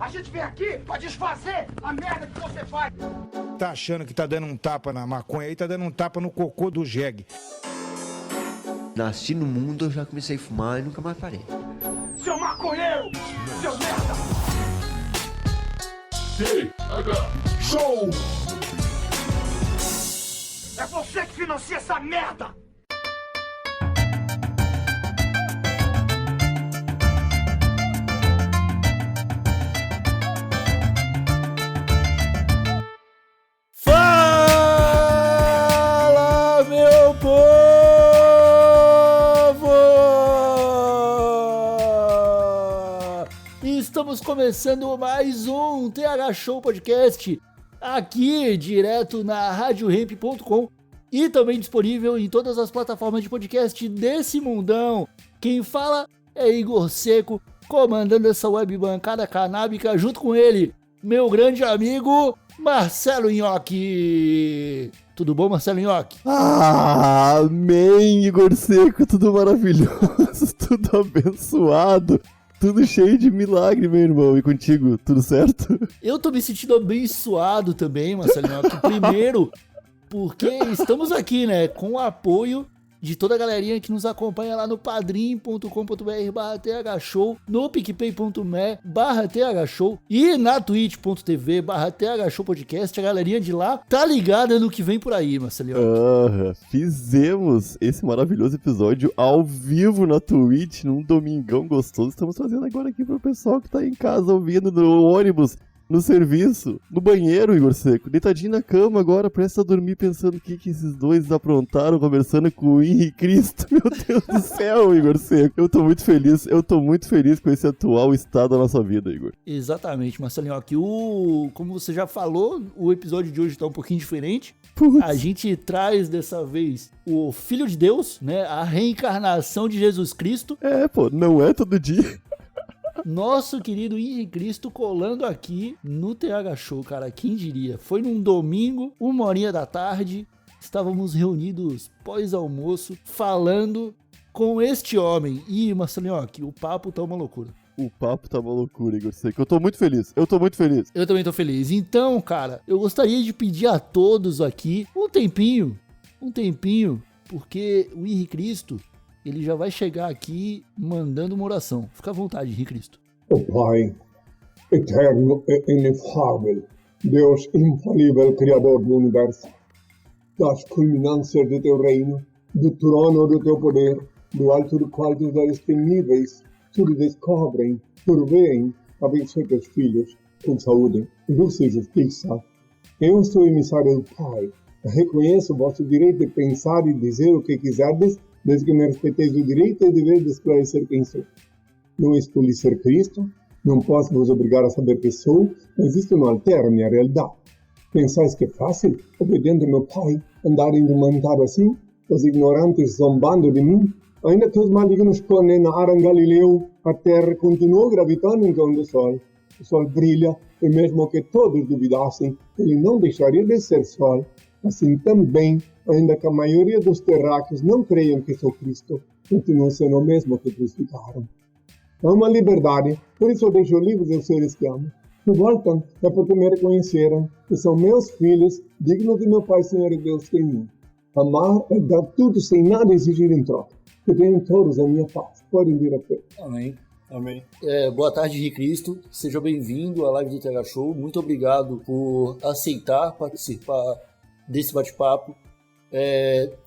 A gente vem aqui pra desfazer a merda que você faz. Tá achando que tá dando um tapa na maconha aí, tá dando um tapa no cocô do jegue. Nasci no mundo, eu já comecei a fumar e nunca mais parei. Seu maconheiro! Seu merda! Show! É você que financia essa merda! Fala, meu povo! Estamos começando mais um TH Show Podcast, aqui direto na RadioRamp.com e também disponível em todas as plataformas de podcast desse mundão. Quem fala é Igor Seco, comandando essa web bancada canábica junto com ele, meu grande amigo Marcelo Nhoque. Tudo bom, Marcelo Nhoque? Amém, Igor Seco, tudo maravilhoso, tudo abençoado, tudo cheio de milagre, meu irmão. E contigo, tudo certo? Eu tô me sentindo abençoado também, Marcelo Nhoque. Primeiro, porque estamos aqui, né, com o apoio de toda a galerinha que nos acompanha lá no padrim.com.br/thshow, no picpay.me/thshow e na twitch.tv/thshowpodcast. A galerinha de lá tá ligada no que vem por aí, Marcelinho. Fizemos esse maravilhoso episódio ao vivo na Twitch, num domingão gostoso. Estamos fazendo agora aqui pro pessoal que tá em casa ouvindo no ônibus, no serviço, no banheiro, Igor Seco, deitadinho na cama agora, prestes a dormir, pensando o que esses dois aprontaram, conversando com o Henrique Cristo. Meu Deus do céu, Igor Seco. Eu tô muito feliz com esse atual estado da nossa vida, Igor. Exatamente, Marcelinho. Aqui, como você já falou, o episódio de hoje tá um pouquinho diferente. Putz. A gente traz dessa vez o Filho de Deus, né? A reencarnação de Jesus Cristo. Não é todo dia. Nosso querido Henrique Cristo colando aqui no TH Show, cara, quem diria? Foi num domingo, 1h da tarde, estávamos reunidos pós-almoço, falando com este homem. E, Marcelinho, o papo tá uma loucura. O papo tá uma loucura, Igor Seco. Eu tô muito feliz. Eu também tô feliz. Então, cara, eu gostaria de pedir a todos aqui um tempinho, porque o Henrique Cristo, ele já vai chegar aqui mandando uma oração. Fica à vontade, Henrique Cristo. O Pai, eterno e inefável, Deus infalível, Criador do Universo, das culminâncias do teu reino, do trono do teu poder, do alto do qual teus olhos temíveis tudo descobrem, tudo veem, abençoe teus filhos com saúde, luz e justiça. Eu sou emissário do Pai, reconheço o vosso direito de pensar e dizer o que quiserdes, desde que me respeiteis o direito e dever de esclarecer quem sou. Não escolhi ser Cristo, não posso vos obrigar a saber quem sou, mas isto não altera a minha realidade. Pensais que é fácil, obediente ao meu Pai, andar indumentado assim, os ignorantes zombando de mim? Ainda que os malignos condenaram Galileu, a terra continuou gravitando em torno do sol. O sol brilha, e mesmo que todos duvidassem, ele não deixaria de ser sol. Assim também, ainda que a maioria dos terráqueos não creiam que sou Cristo, continuam sendo o mesmo que crucificaram. Há uma liberdade, por isso eu deixo livres os seres que amo. Se voltam, é porque me reconheceram, e são meus filhos, dignos de meu Pai, Senhor e Deus que em mim. Amar é dar tudo sem nada exigir em troca. Que tenham todos a minha paz. Podem vir a fé. Amém. Boa tarde, Henrique Cristo. Seja bem-vindo à live do TH Show. Muito obrigado por aceitar participar desse bate-papo.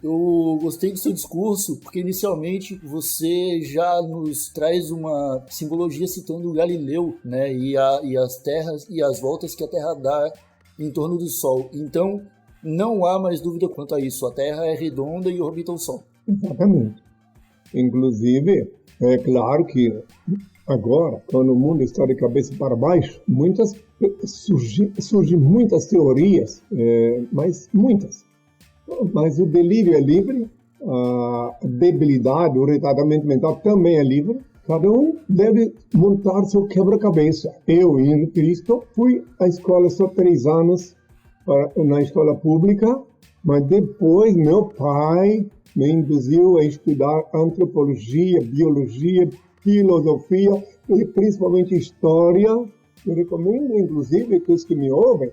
Eu gostei do seu discurso, porque inicialmente você já nos traz uma simbologia citando Galileu, né, e as terras e as voltas que a Terra dá em torno do Sol. Então, não há mais dúvida quanto a isso. A Terra é redonda e orbita o Sol. Exatamente. Inclusive, é claro que agora, quando o mundo está de cabeça para baixo, surgem muitas teorias, mas o delírio é livre, a debilidade, o retardamento mental também é livre. Cada um deve montar seu quebra-cabeça. Eu, em Cristo, fui à escola só 3 anos na escola pública, mas depois meu pai me induziu a estudar antropologia, biologia, filosofia e principalmente história Eu recomendo, inclusive, que os que me ouvem,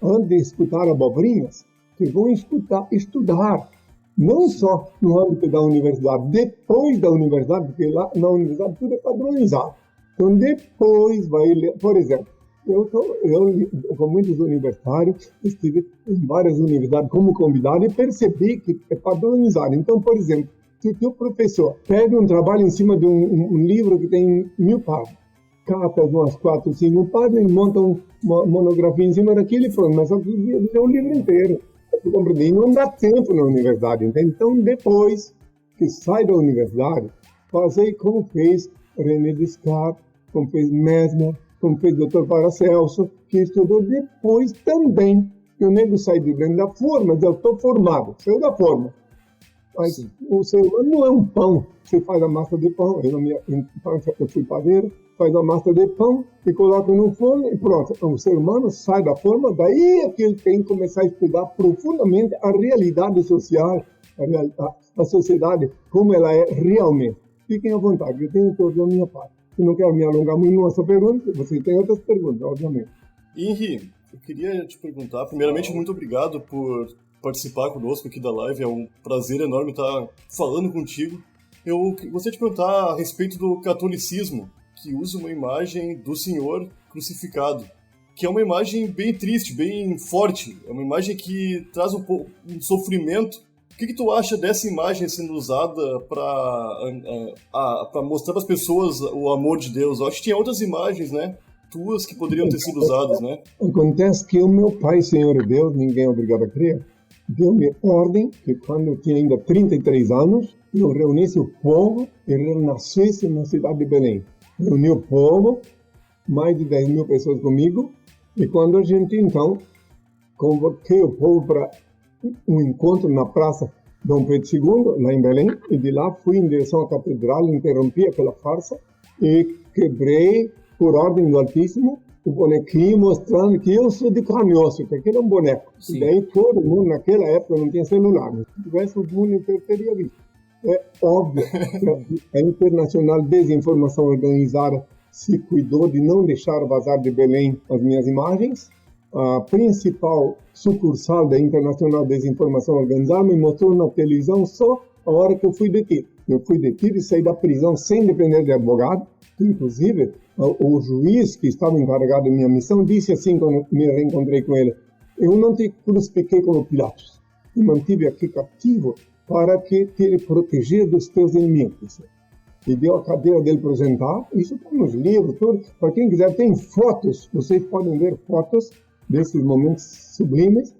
antes de escutar abobrinhas, que vão estudar, não só no âmbito da universidade, depois da universidade, porque lá na universidade tudo é padronizado. Então, depois vai ler, por exemplo, eu, com muitos universitários, estive em várias universidades como convidado e percebi que é padronizado. Então, por exemplo, se o teu professor pede um trabalho em cima de um livro que tem 1000 páginas, cata umas 4, 5 páginas e monta uma monografia em cima daquilo e pronto, mas só que ler o livro inteiro. Eu compreendi, não dá tempo na universidade, entende? Então, depois que sai da universidade, fazer como fez René Descartes, como fez Mesmer, como fez o Dr. Paracelso, que estudou depois também, que o nego sai de dentro da forma, eu estou formado, saiu da forma. Mas sim, o ser humano não é um pão, você faz a massa de pão, eu, na minha infância, eu fui padeiro, faz a massa de pão e coloca no forno e pronto. O ser humano sai da forma, daí é que ele tem que começar a estudar profundamente a realidade social, a sociedade, como ela é realmente. Fiquem à vontade, eu tenho toda a minha parte. Eu não quero me alongar muito nessa pergunta, você tem outras perguntas, obviamente. Henri, eu queria te perguntar, primeiramente, muito obrigado por participar conosco aqui da live, é um prazer enorme estar falando contigo. Eu gostaria de perguntar a respeito do catolicismo, que usa uma imagem do Senhor crucificado, que é uma imagem bem triste, bem forte, é uma imagem que traz um sofrimento. O que tu acha dessa imagem sendo usada para mostrar para as pessoas o amor de Deus? Eu acho que tinha outras imagens, né, tuas que poderiam ter sido usadas, né? Acontece que o meu Pai, Senhor e Deus, ninguém é obrigado a crer, deu-me ordem que quando eu tinha ainda 33 anos, eu reunisse o povo e renascesse na cidade de Belém. Reuni o povo, mais de 10 mil pessoas comigo, e quando a gente, então, convoquei o povo para um encontro na Praça Dom Pedro II, lá em Belém, e de lá fui em direção à catedral, interrompi aquela farsa e quebrei, por ordem do Altíssimo, o bonequinho mostrando que eu sou de carne e osso, que aquele é um boneco. Sim. E daí todo mundo, naquela época, não tinha celular. Se tivesse, o mundo inteiro teria visto. É óbvio que a Internacional Desinformação Organizada se cuidou de não deixar vazar de Belém as minhas imagens. A principal sucursal da Internacional Desinformação Organizada me mostrou na televisão só a hora que eu fui detido. Eu fui detido e saí da prisão sem depender de advogado. Inclusive, o juiz que estava encarregado da minha missão disse assim, quando me reencontrei com ele: eu não te crucifiquei como Pilatos, te mantive aqui cativo para que te proteger dos teus inimigos. E deu a cadeira dele para apresentar. Isso está nos livros, tudo. Para quem quiser, tem fotos, vocês podem ver fotos desses momentos sublimes.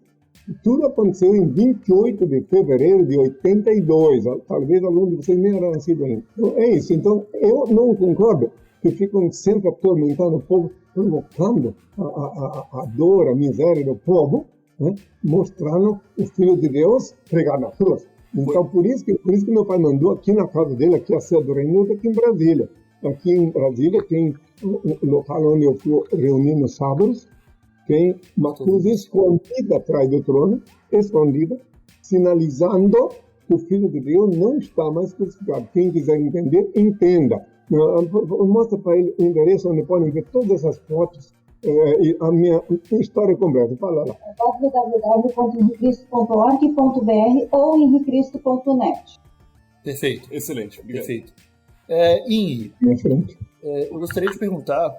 E tudo aconteceu em 28 de fevereiro de 82. Talvez algum de vocês nem era nascido ainda. Então, é isso. Então, eu não concordo que ficam sempre atormentando o povo, provocando a dor, a miséria do povo, né? Mostrando o Filho de Deus pregado na cruz. Então, por isso que meu pai mandou aqui na casa dele, aqui a sede do Reino, aqui em Brasília. Aqui em Brasília tem um local onde eu fui reunir nos sábados, tem uma cruz escondida atrás do trono, escondida, sinalizando que o Filho de Deus não está mais crucificado. Quem quiser entender, entenda. Mostra para ele o endereço onde podem ver todas essas fotos e a minha história completa. Fala lá. www.henricristo.org.br ou henricristo.net. Perfeito, excelente. Obrigado. Perfeito. Henri, eu gostaria de perguntar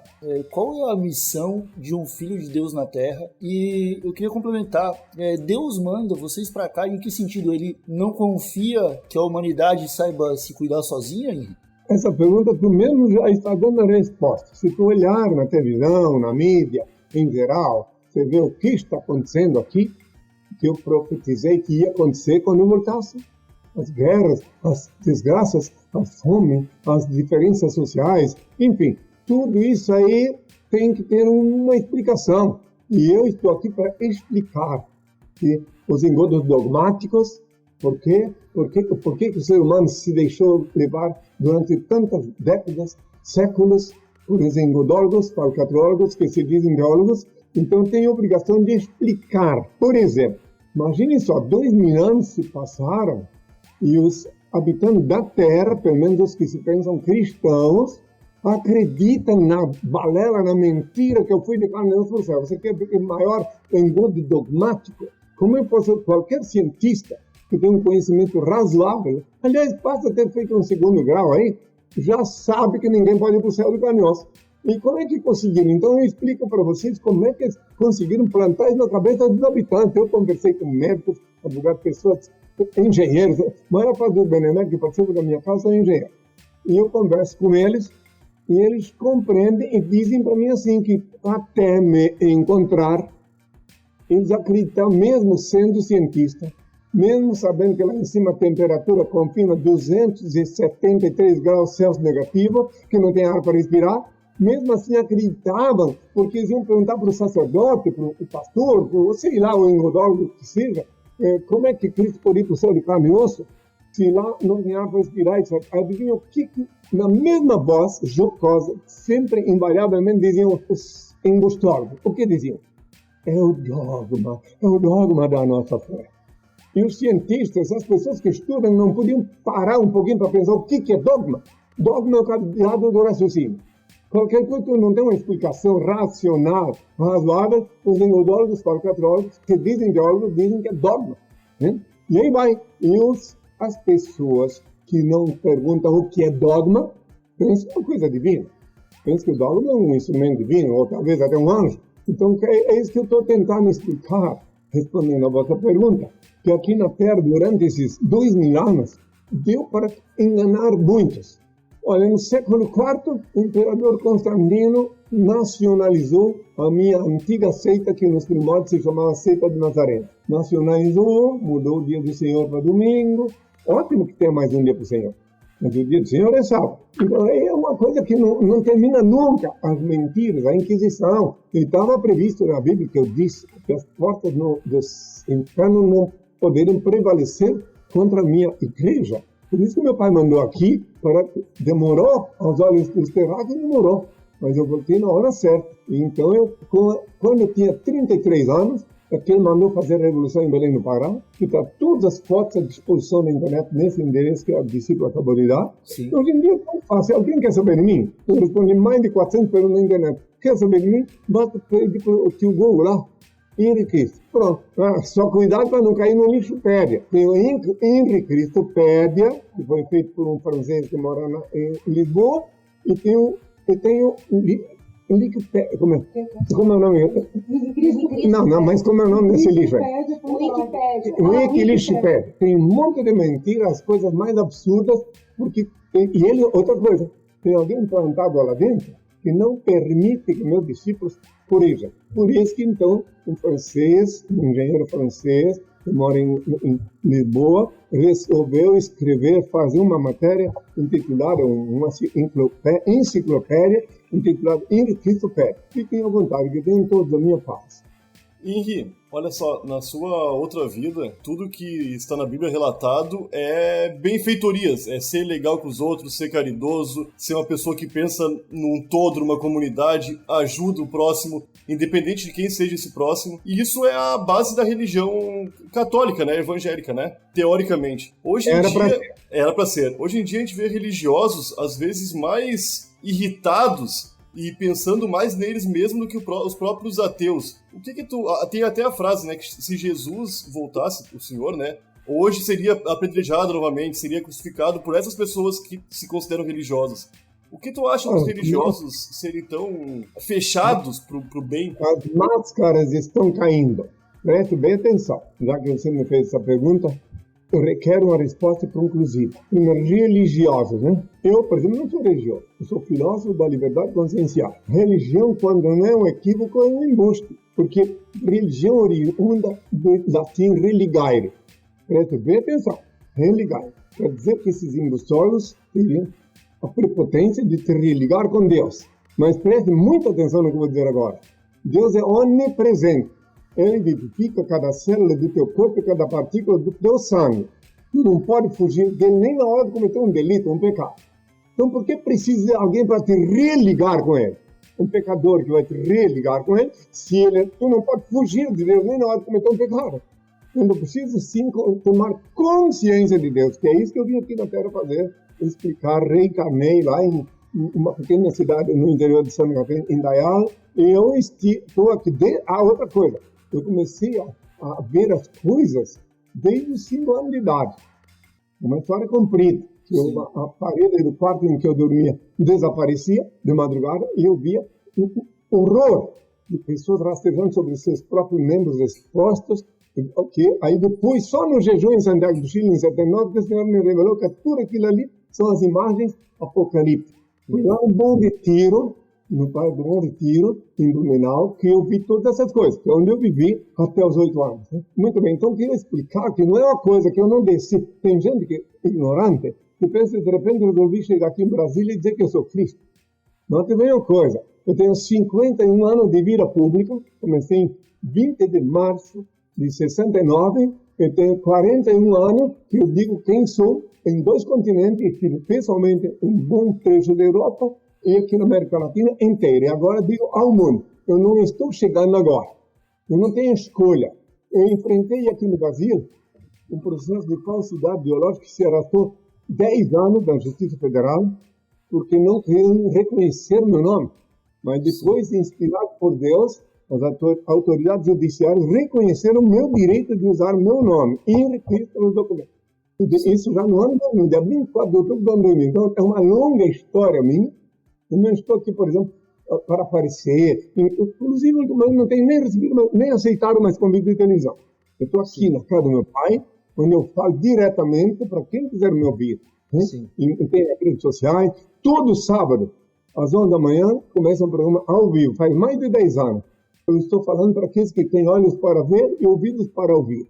qual é a missão de um filho de Deus na Terra, e eu queria complementar, Deus manda vocês para cá, em que sentido? Ele não confia que a humanidade saiba se cuidar sozinha, Henri? Essa pergunta tu mesmo já está dando a resposta. Se tu olhar na televisão, na mídia, em geral, você vê o que está acontecendo aqui, que eu profetizei que ia acontecer quando eu voltasse. As guerras, as desgraças, a fome, as diferenças sociais, enfim, tudo isso aí tem que ter uma explicação. E eu estou aqui para explicar que os engodos dogmáticos, por que o ser humano se deixou levar durante tantas décadas, séculos, por os engodólogos, falcatrólogos, que se dizem teólogos. Então, tem a obrigação de explicar. Por exemplo, imaginem só, 2000 anos se passaram e os habitantes da Terra, pelo menos os que se pensam cristãos, acreditam na balela, na mentira que eu fui de carne e osso para o céu. Você quer ver maior engano dogmático? Como eu posso, qualquer cientista que tem um conhecimento razoável, aliás, basta ter feito um segundo grau aí, já sabe que ninguém pode ir para o céu de carne e osso. E como é que conseguiram? Então eu explico para vocês como é que conseguiram plantar isso na cabeça dos habitantes. Eu conversei com médicos, advogados, pessoas, engenheiros. A maior parte dos Benemérito que participam da minha causa é engenheiro. E eu converso com eles, e eles compreendem e dizem para mim assim, que até me encontrar, eles acreditam, mesmo sendo cientista, mesmo sabendo que lá em cima a temperatura confirma 273 graus Celsius negativo, que não tem ar para respirar, mesmo assim acreditavam, porque eles iam perguntar para o sacerdote, para o pastor, para, sei lá, o engodólogo que seja, como é que Cristo pode ir para o céu de carne e osso, se lá não tem ar para respirar, etc. Adivinha o que, na mesma voz jocosa, sempre invariavelmente diziam os engostólogos. O que diziam? É o dogma da nossa fé. E os cientistas, as pessoas que estudam, não podiam parar um pouquinho para pensar o que é dogma. Dogma é o cadeado do raciocínio. Qualquer coisa que não tem uma explicação racional, razoável, os engodólogos, qualquetrólogos, que dizem teólogos, dizem que é dogma. Né? E aí vai. E as pessoas que não perguntam o que é dogma, pensam que é uma coisa divina. Pensam que o dogma é um instrumento divino, ou talvez até um anjo. Então, é isso que eu estou tentando explicar, respondendo a vossa pergunta, que aqui na Terra, durante esses 2000 anos, deu para enganar muitos. Olha, no século IV, o imperador Constantino nacionalizou a minha antiga seita, que nos primórdios se chamava Seita de Nazareno. Nacionalizou, mudou o dia do Senhor para domingo. Ótimo que tenha mais um dia para o Senhor. Mas o dia do Senhor é sábado. Então, é uma coisa que não termina nunca. As mentiras, a Inquisição. E estava previsto na Bíblia, que eu disse, que as portas dos infernos não poderiam prevalecer contra a minha igreja. Por isso que meu pai mandou aqui, demorou aos olhos dos terráqueos, demorou. Mas eu voltei na hora certa. E então, quando eu tinha 33 anos, é que ele mandou fazer a Revolução em Belém do Pará, que está todas as fotos à disposição na internet nesse endereço que a discípula acabou de dar. Sim. Hoje em dia é tão fácil. Alguém quer saber de mim? Eu respondi mais de 400 perguntas na internet. Quer saber de mim? Basta pedir para o tio Google lá. Henri Cristo. Pronto. Só cuidado para não cair no lixopédia. Tem o Henri Cristopédia, que foi feito por um francês que mora em Lisboa, e tem o como é o nome? Não, mas como é o nome desse livro? Wikilixipédia. Tem um monte de mentiras, as coisas mais absurdas, porque... E ele, outra coisa, tem alguém plantado lá dentro que não permite que meus discípulos corrijam. Por isso que, então, um engenheiro francês, que mora em Lisboa, resolveu fazer uma matéria intitulada, uma enciclopédia, intitulada Henri Cristopédia. Fiquem à vontade, que tem todos a minha paz. Henri, olha só, na sua outra vida, tudo que está na Bíblia relatado é benfeitorias, é ser legal com os outros, ser caridoso, ser uma pessoa que pensa num todo, numa comunidade, ajuda o próximo, independente de quem seja esse próximo. E isso é a base da religião católica, né, evangélica, né, teoricamente. Hoje em dia, era pra ser. Hoje em dia a gente vê religiosos, às vezes, mais irritados e pensando mais neles mesmo do que os próprios ateus. O que tu... Tem até a frase, né, que se Jesus voltasse, o Senhor, né, hoje seria apedrejado novamente, seria crucificado por essas pessoas que se consideram religiosas. O que tu acha dos religiosos serem tão fechados pro bem? As máscaras estão caindo. Preste bem atenção. Já que você me fez essa pergunta, eu requero uma resposta conclusiva. Primeiro, religiosos, né? Eu, por exemplo, não sou religioso. Eu sou filósofo da liberdade consciencial. Religião, quando não é um equívoco, é um embuste. Porque religião oriunda do latim religare. Preste bem atenção. Religare. Quer dizer que esses embustólogos teriam a prepotência de te religar com Deus. Mas preste muita atenção no que eu vou dizer agora. Deus é onipresente. Ele vivifica cada célula do teu corpo e cada partícula do teu sangue. Tu não pode fugir dele nem na hora de cometer um delito, um pecado. Então, por que precisa de alguém para te religar com ele? Um pecador que vai te religar com ele, tu não pode fugir de Deus nem na hora de cometer um pecado. Então, precisa sim tomar consciência de Deus, que é isso que eu vim aqui na Terra fazer, explicar, reencarnei lá em uma pequena cidade no interior de Santa Catarina, Indaial, e eu estou aqui. Outra coisa, eu comecei a ver as coisas desde os 5 anos de idade. Uma história comprida. A parede do quarto em que eu dormia desaparecia de madrugada e eu via um horror de pessoas rastejando sobre seus próprios membros expostos. Aí depois, só no jejum em Santiago do Chile, em 79, que o Senhor me revelou que tudo aquilo ali são as imagens apocalípticas. Fui lá no Bom Retiro, no Pai do Bom Retiro, em Blumenau, que eu vi todas essas coisas, que é onde eu vivi até os 8 anos. Muito bem, então eu queria explicar que não é uma coisa que eu não desci. Tem gente que é ignorante, que pensa que de repente eu resolvi chegar aqui em Brasília e dizer que eu sou Cristo. Não tem uma coisa. Eu tenho 51 anos de vida pública, comecei em 20 de março de 69, eu tenho 41 anos que eu digo quem sou em 2 continentes, estive pessoalmente em um bom trecho da Europa e aqui na América Latina inteira. E agora digo ao mundo, eu não estou chegando agora. Eu não tenho escolha. Eu enfrentei aqui no Brasil um processo de falsidade biológica que se arrastou 10 anos da Justiça Federal, porque não queriam reconhecer meu nome. Mas depois, inspirado por Deus, as autoridades judiciárias reconheceram meu direito de usar meu nome e registro nos documentos. Isso já no ano 2000, dia 24 de outubro de 2000. Então, é uma longa história minha. Eu não estou aqui, por exemplo, para aparecer. Inclusive, não tenho nem recebido, nem aceitaram mais convite de televisão. Eu estou aqui na casa do meu pai, onde eu falo diretamente para quem quiser me ouvir. Né? Tem redes sociais. Todo sábado, às 11 da manhã, começa um programa ao vivo. Faz mais de 10 anos. Eu estou falando para aqueles que têm olhos para ver e ouvidos para ouvir.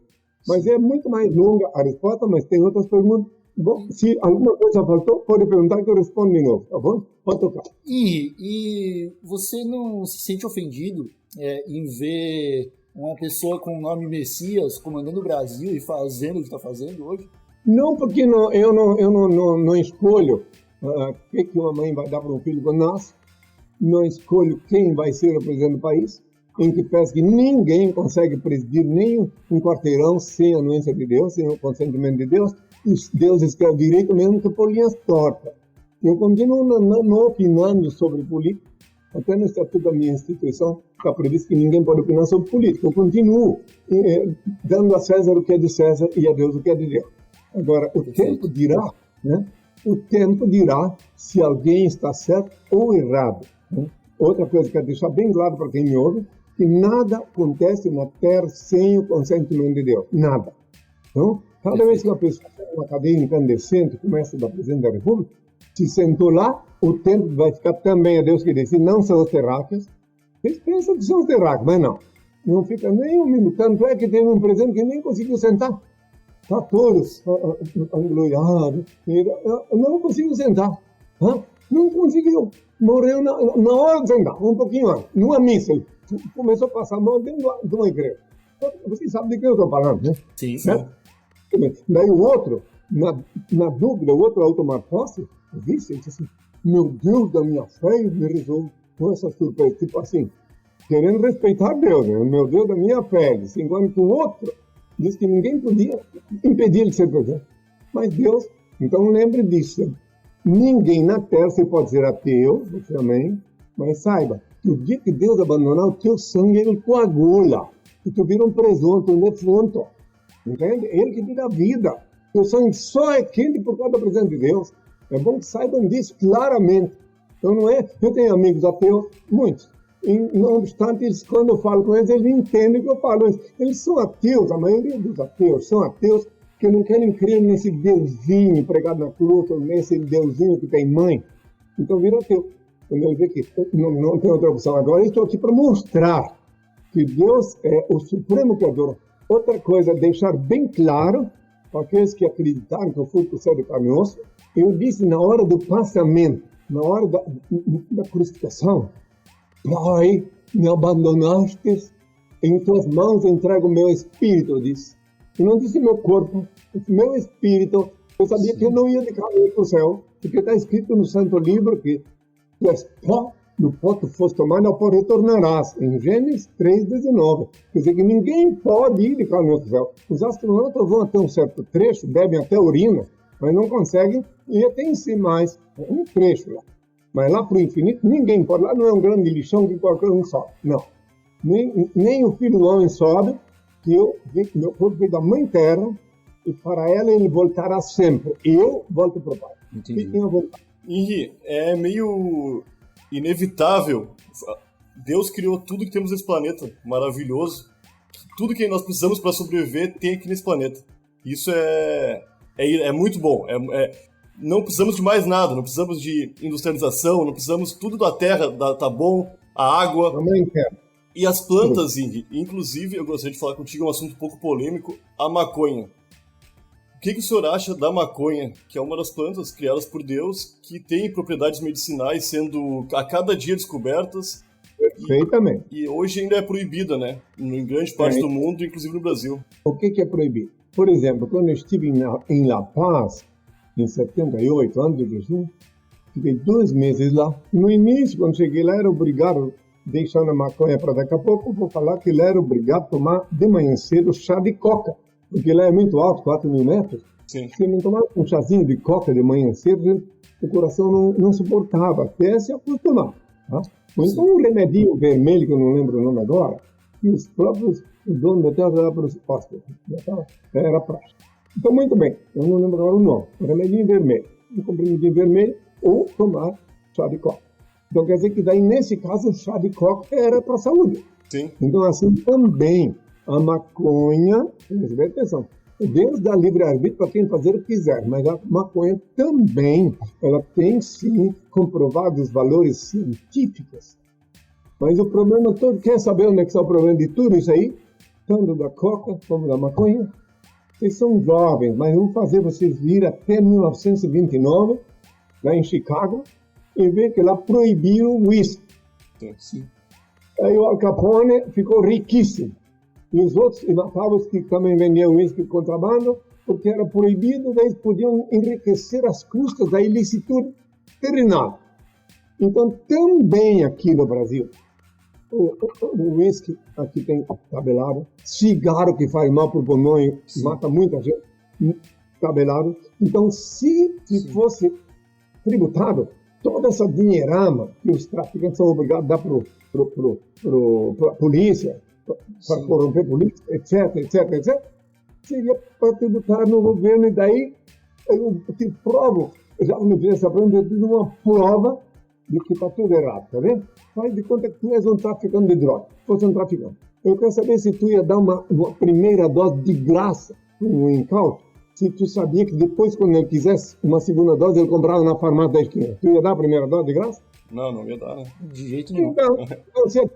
Mas é muito mais longa a resposta, mas tem outras perguntas. Bom, se alguma coisa faltou, pode perguntar que eu respondo de novo, tá bom? Pode tocar. E você não se sente ofendido em ver uma pessoa com o nome Messias comandando o Brasil e fazendo o que está fazendo hoje? Não, porque eu não escolho o que uma mãe vai dar para um filho quando nasce. Não escolho quem vai ser o presidente do país. Em que parece que ninguém consegue presidir nem um quarteirão sem a anuência de Deus, sem o consentimento de Deus. Os deuses que é o direito mesmo que por linhas tortas. Eu continuo não opinando sobre política. Até no estatuto da minha instituição está previsto que ninguém pode opinar sobre política. Eu continuo dando a César o que é de César e a Deus o que é de Deus. Agora, o tempo dirá, né? O tempo dirá se alguém está certo ou errado. Né? Outra coisa que eu quero deixar bem claro para quem me ouve, que nada acontece na Terra sem o consentimento de Deus. Nada. Então, cada vez que uma pessoa tem uma cadeia incandescente, começa da Presidente da República, se sentou lá, o tempo vai ficar também a Deus que decide, não são os terráqueos. Eles pensam que são os terráqueos, mas não. Não fica nem um minuto. Tanto é que teve um presidente que nem conseguiu sentar. Está todos angloiados. Não conseguiu sentar. Não conseguiu. Morreu na hora de sentar, um pouquinho antes. Numa missa, ele começou a passar mal dentro de uma igreja. Você sabe de que eu estou falando, né? Sim. Daí o outro, na dúvida, o outro ao tomar posse, ele disse assim, meu Deus da minha fé, me resolve com essa surpresa. Tipo assim, querendo respeitar Deus, né? Meu Deus da minha fé. Enquanto que o outro disse que ninguém podia impedir ele de ser presidente. Mas Deus, então lembre disso. Ninguém na Terra, você pode ser ateu, você também, mas saiba que o dia que Deus abandonar o teu sangue, ele coagula. E tu vira um presunto, um defunto. Entende? Ele que te dá vida. Teu sangue só é quente por causa da presença de Deus. É bom que saibam disso claramente. Então não é... Eu tenho amigos ateus, muitos. E, não obstante, eles, quando eu falo com eles, eles entendem que eu falo isso. Eles são ateus, a maioria dos ateus são ateus que não querem crer nesse deusinho pregado na cruz, ou nesse deusinho que tem mãe. Então vira ateu. Quando ele vê que não tem outra opção. Agora eu estou aqui para mostrar que Deus é o Supremo Criador. Outra coisa, deixar bem claro para aqueles que acreditaram que eu fui para o céu de carne e osso, eu disse na hora do passamento, na hora da crucificação, Pai, me abandonastes, em tuas mãos entrego o meu espírito, eu disse. Eu não disse meu corpo, disse meu espírito. Eu sabia que eu não ia de caminho para o céu, porque está escrito no Santo Livro que tu és pó, do pó tu foste tomado, ao pó retornarás, em Gênesis 3,19. Quer dizer que ninguém pode ir de caminho para o céu. Os astronautas vão até um certo trecho, bebem até urina, mas não conseguem ir até em si mais, um trecho lá. Mas lá para o infinito, ninguém pode. Lá não é um grande lixão que qualquer um sobe. Não. Nem o filho do homem sobe, que meu corpo veio da mãe terra, e para ela ele voltará sempre. Eu volto para o Pai. Fiquem à vontade. Henri, é meio inevitável. Deus criou tudo que temos nesse planeta, maravilhoso. Tudo que nós precisamos para sobreviver tem aqui nesse planeta. Isso é muito bom. Não precisamos de mais nada, não precisamos de industrialização, não precisamos tudo da terra, tá bom, a água. Também quero. E as plantas, Henri, inclusive, eu gostaria de falar contigo, é um assunto um pouco polêmico, a maconha. O que o senhor acha da maconha, que é uma das plantas criadas por Deus, que tem propriedades medicinais sendo a cada dia descobertas? Perfeitamente. E hoje ainda é proibida, né? Em grande parte do mundo, inclusive no Brasil. O que é proibido? Por exemplo, quando eu estive em La Paz, em 78, antes de Jesus, fiquei 2 meses lá. No início, quando cheguei lá, era obrigado a deixar a maconha para daqui a pouco. Vou falar que ele era obrigado a tomar de manhã cedo chá de coca, porque lá é muito alto, 4.000 metros. Sim. Se não tomar um chazinho de coca de manhã cedo, o coração não suportava, até se acostumar. Tá? Ou então um remedinho vermelho, que eu não lembro o nome agora, que os próprios donos da terra davam para os hóspedes. Era prática. Então, muito bem, eu não lembro agora o nome. Remedinho vermelho. Um comprimidinho vermelho ou tomar chá de coca. Então, quer dizer que daí, nesse caso, o chá de coca era para a saúde. Sim. Então, assim, também, a maconha, preste atenção, Deus dá livre-arbítrio para quem fazer o que quiser, mas a maconha também, ela tem, sim, comprovados valores científicos. Mas o problema todo, quer saber onde é que está o problema de tudo isso aí? Tanto da coca como da maconha? Vocês são jovens, mas vamos fazer vocês vir até 1929, lá em Chicago, e ver que lá proibiram o uísque. Sim. Aí o Al Capone ficou riquíssimo. E os outros, e matavam os que também vendiam uísque de contrabando, porque era proibido, daí eles podiam enriquecer as custas da ilicitud terrenal. Então, também aqui no Brasil, o uísque, aqui tem tabelado, cigarro que faz mal para o pulmão, mata muita gente, tabelado. Então, se fosse tributado, toda essa dinheirama que os traficantes são obrigados a dar para a polícia, para corromper a polícia, etc., seria para tributar no governo. E daí, eu te provo, já me fiz essa pergunta, eu tive uma prova de que está tudo errado, tá vendo? Faz de conta que tu és um traficante de droga, fosse um traficante. Eu quero saber se tu ia dar uma primeira dose de graça para um incauto, se tu sabia que depois, quando ele quisesse uma segunda dose, ele comprava na farmácia da esquina. Tu ia dar a primeira dose de graça? Não ia dar, né? De jeito nenhum. Então, você é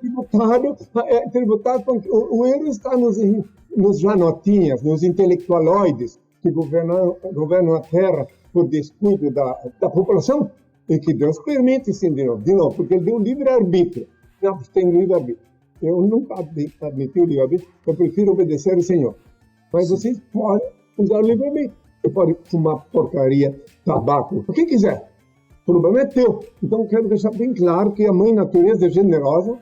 tributado porque o erro está nos janotinhas, nos intelectualoides que governam a terra por descuido da população, e que Deus permite, sim, de novo, porque ele deu livre-arbítrio. Não, tem livre-arbítrio. Eu nunca admiti o livre-arbítrio, eu prefiro obedecer ao Senhor. Mas vocês podem usar o livre-arbítrio. Você pode fumar porcaria, tabaco, o que quiser. O problema é teu. Então, quero deixar bem claro que a mãe natureza é generosa.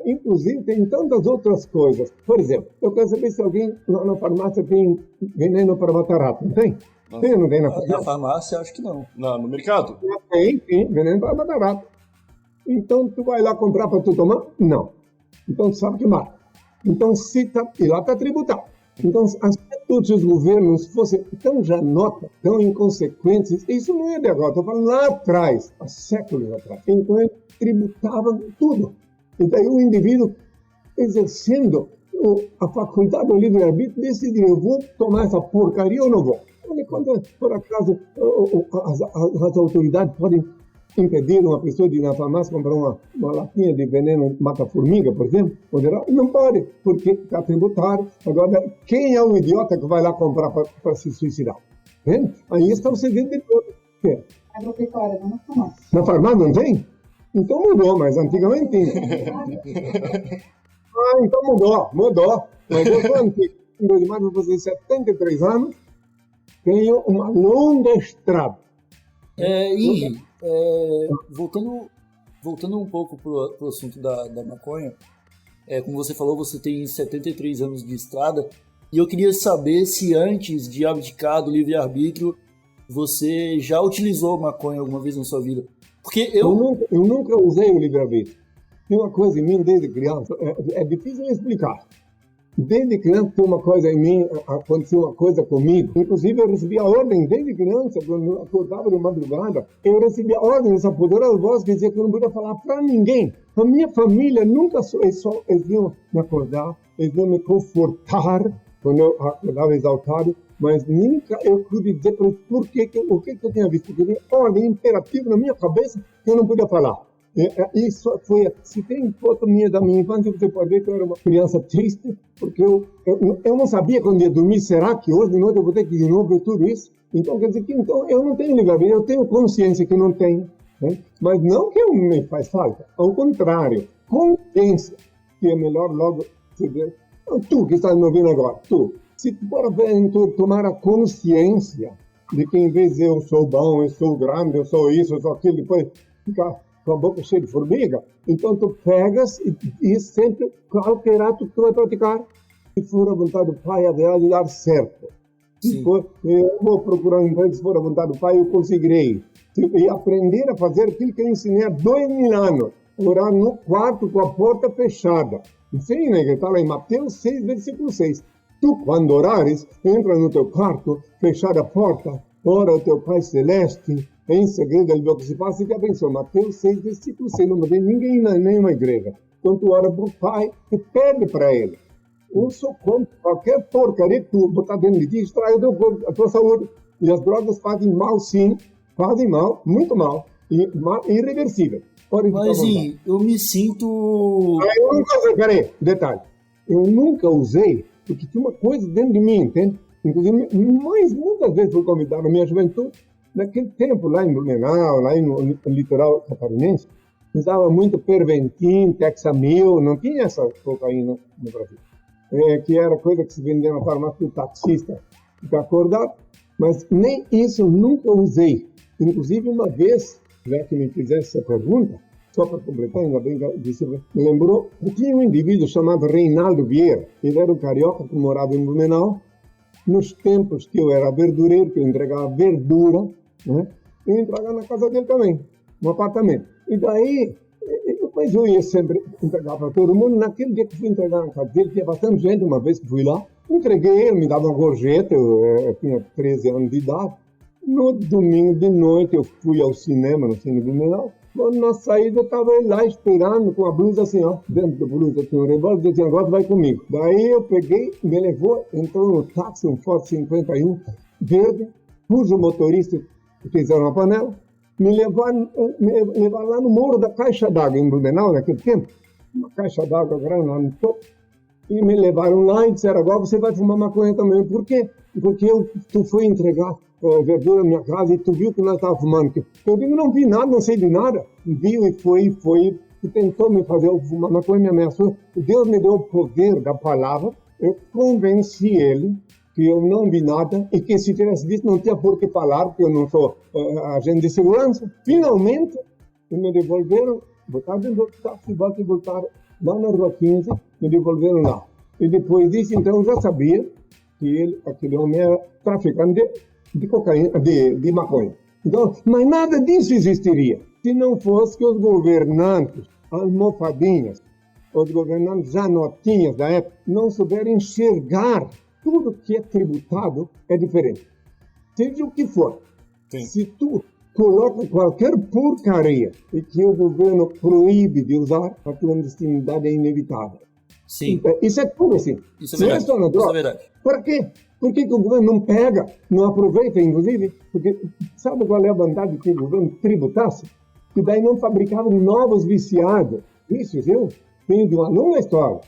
Inclusive, tem tantas outras coisas. Por exemplo, eu quero saber se alguém na farmácia tem veneno para matar rato. Não tem? Tem ou não tem na farmácia? Na farmácia, acho que não. No mercado? Tem, veneno para matar rato. Então, tu vai lá comprar para tu tomar? Não. Então, tu sabe que mata. Então, e lá está tributado. Então, se todos os governos fossem tão janota, tão inconsequentes, isso não é de agora, estou falando lá atrás, há séculos atrás. Então, eles tributavam tudo. E daí o indivíduo, exercendo a faculdade do livre-arbítrio, decidiu, eu vou tomar essa porcaria ou não vou? Quando, por acaso, as autoridades podem impedir uma pessoa de ir na farmácia comprar uma latinha de veneno mata-formiga, por exemplo, não pode, porque está tributado. Agora, quem é o idiota que vai lá comprar para se suicidar? Vendo? Aí estão servindo de tudo. Agropecuária, não na farmácia. Na farmácia não tem? Então mudou, mas antigamente tinha. Então mudou. Mas eu sou antigo. Em 2 de março, vou fazer 73 anos, tenho uma longa estrada. Henri, voltando um pouco pro assunto da maconha, como você falou, você tem 73 anos de estrada, e eu queria saber se antes de abdicar do livre-arbítrio, você já utilizou maconha alguma vez na sua vida? Porque eu nunca usei o livre-arbítrio. Tem uma coisa em mim desde criança, é difícil explicar. Desde criança tem uma coisa em mim, aconteceu uma coisa comigo. Inclusive eu recebi a ordem desde criança, quando eu acordava de madrugada, eu recebi a ordem, essa poderosa voz que dizia que eu não podia falar para ninguém. A minha família nunca eles iam me acordar, eles iam me confortar quando eu acordava exaltado, mas nunca eu pude dizer para eles o que eu tinha visto. Porque tinha ordem imperativa na minha cabeça que eu não podia falar. Isso foi, se tem foto minha da minha infância, você pode ver que eu era uma criança triste, porque eu não sabia quando ia dormir, será que hoje de noite eu vou ter que de novo ver tudo isso? Então, quer dizer que então, eu não tenho livre-arbítrio, eu tenho consciência que não tenho, né? Mas não que me faz falta, ao contrário, consciência, que é melhor logo se ver. Tu que está me ouvindo agora, se tu for tomar a consciência de que em vez de eu sou bom, eu sou grande, eu sou isso, eu sou aquilo, depois ficar com a boca cheia de formiga, então tu pegas e sempre qualquer ato que tu vai praticar, se for a vontade do Pai, haverá de dar certo. Se for, eu vou procurar um emprego, se for a vontade do Pai, eu conseguirei. E aprender a fazer aquilo que eu ensinei há 2000 anos, orar no quarto com a porta fechada. Sim, né, que está lá em Mateus 6, versículo 6. Tu, quando orares, entra no teu quarto, fechada a porta, ora ao teu Pai Celeste, em segredo ele vê o que se passa e já pensou. Mateus 6, versículo 6, não tem ninguém em nenhuma igreja. Então tu ora para o Pai e pede para Ele. Eu sou contra qualquer porcaria que tu botar dentro de ti, distrai a tua saúde. E as drogas fazem mal, sim, fazem mal, muito mal, e irreversível. Mas eu me sinto... Eu nunca usei, peraí, detalhe. Eu nunca usei, porque tinha uma coisa dentro de mim, entende? Inclusive, muitas vezes fui convidado na minha juventude. Naquele tempo, lá em Blumenau, lá no litoral catarinense, usava muito Perventin, Texamil, não tinha essa cocaína no Brasil. Que era coisa que se vendia na farmácia do taxista ficar acordado, mas nem isso eu nunca usei. Inclusive, uma vez, já que me fizesse essa pergunta, só para completar, ainda bem que disse, me lembrou que tinha um indivíduo chamado Reinaldo Vieira. Ele era um carioca que morava em Blumenau. Nos tempos que eu era verdureiro, que eu entregava verdura, né? Eu entrava na casa dele também, no apartamento. E daí, depois eu ia sempre entregar para todo mundo. Naquele dia que fui entregar na casa dele, tinha bastante gente, uma vez que fui lá. Entreguei, ele me dava uma gorjeta, eu tinha 13 anos de idade. No domingo de noite, eu fui ao cinema, no Cine Blumenau. Quando na saída, eu estava lá esperando, com a blusa assim, ó. Dentro da blusa tinha um revólver, dizia, agora vai comigo. Daí eu peguei, me levou, entrou no táxi, um Ford 51, verde, cujo motorista fizeram uma panela, me levaram lá no Morro da Caixa d'Água, em Blumenau, naquele tempo. Uma caixa d'água grande lá no topo. E me levaram lá e disseram, agora você vai fumar maconha também. Por quê? Porque tu foi entregar verdura na minha casa e tu viu que nós estávamos fumando. Eu digo, não vi nada, não sei de nada. Viu e foi, e tentou me fazer fumar maconha, me ameaçou. Deus me deu o poder da palavra, eu convenci ele que eu não vi nada e que se tivesse visto não tinha por que falar, porque eu não sou agente de segurança. Finalmente, me devolveram, botaram dentro do táxi, voltaram lá na Rua 15, me devolveram lá. E depois disso, então, eu já sabia que aquele homem era traficante de cocaína, de maconha. Então, mas nada disso existiria se não fosse que os governantes, almofadinhas, os governantes janotinhas da época, não souberam enxergar tudo que é tributado é diferente. Seja o que for. Sim. Se tu coloca qualquer porcaria e que o governo proíbe de usar, a clandestinidade é inevitável. Sim. Isso é tudo assim. Isso é verdade. Isso é verdade. Por quê? Por que o governo não pega, não aproveita, inclusive? Porque sabe qual é a vantagem que o governo tributasse? Que daí não fabricava novos viciados. Isso, eu tenho de uma longa história.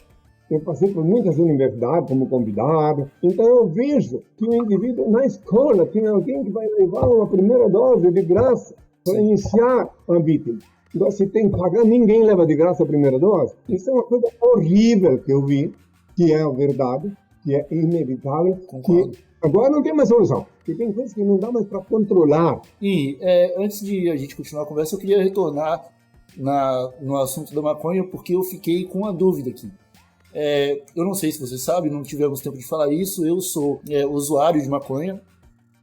Eu passei por muitas universidades como convidado. Então eu vejo que o indivíduo na escola tem alguém que vai levar uma primeira dose de graça para iniciar a vítima. Então, se tem que pagar, ninguém leva de graça a primeira dose. Isso é uma coisa horrível que eu vi, que é a verdade, que é inevitável. Que agora não tem mais solução. Porque tem coisas que não dá mais para controlar. E antes de a gente continuar a conversa, eu queria retornar no assunto da maconha, porque eu fiquei com uma dúvida aqui. Eu não sei se você sabe, não tivemos tempo de falar isso, eu sou usuário de maconha,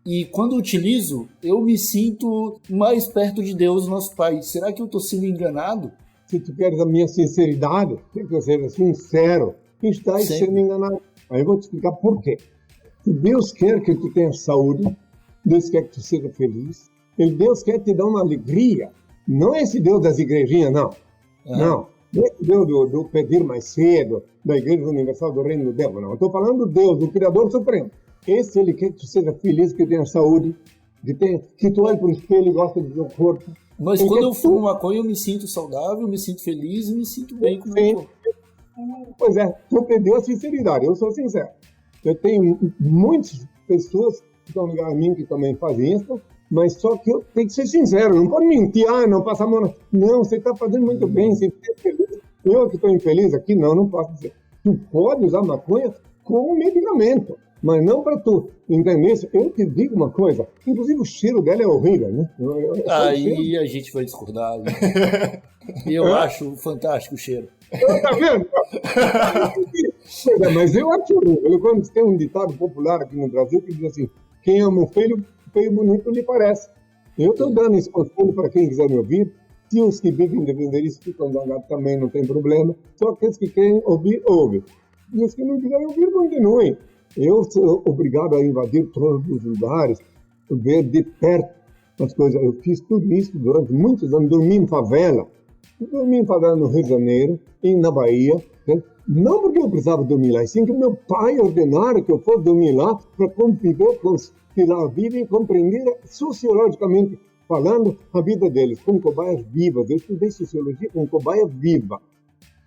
E quando eu utilizo, eu me sinto mais perto de Deus, nosso Pai. Será que eu estou sendo enganado? Se tu queres a minha sinceridade, tem que eu seja sincero, estás sendo enganado. Aí eu vou te explicar por quê. Deus quer que tu tenha saúde, Deus quer que tu seja feliz, Deus quer te dar uma alegria. Não é esse Deus das igrejinhas, não. Não. Não é esse Deus do pedir mais cedo, da Igreja Universal do Reino de Deus, não. Eu estou falando do Deus, do Criador Supremo. Esse Ele quer que tu seja feliz, que tenha saúde, que tu olhe para o espelho e goste do teu corpo. Mas quando eu fumo maconha, eu me sinto saudável, me sinto feliz e me sinto bem com o meu corpo. Pois é, tu perdeu a sinceridade, eu sou sincero. Eu tenho muitas pessoas que estão ligadas a mim que também fazem isso, mas só que eu tenho que ser sincero, não pode mentir, não passa a mão. Não, você está fazendo muito bem, você está feliz. Eu que estou infeliz aqui, não posso dizer. Tu pode usar maconha como medicamento, mas não para tu. Entendeu? Eu te digo uma coisa, inclusive o cheiro dela é horrível, né? Aí a gente vai discordar. Né? Eu acho fantástico o cheiro. Tá vendo? Mas eu acho horrível. Quando tem um ditado popular aqui no Brasil que diz assim, quem ama o feio bonito lhe parece. Eu estou dando esse conselho para quem quiser me ouvir. Se os que vivem de vender isso ficam zangados também, não tem problema. Só aqueles que querem ouvir, ouvem. E os que não quiserem ouvir, continuem. Eu sou obrigado a invadir todos os lugares, ver de perto as coisas. Eu fiz tudo isso durante muitos anos, dormi em favela. Dormi em favela no Rio de Janeiro, na Bahia. Né? Não porque eu precisava dormir lá, e sim que meu pai ordenara que eu fosse dormir lá para conviver com os que lá vivem e compreender sociologicamente falando a vida deles, como cobaias vivas. Eu estudei sociologia como cobaia viva.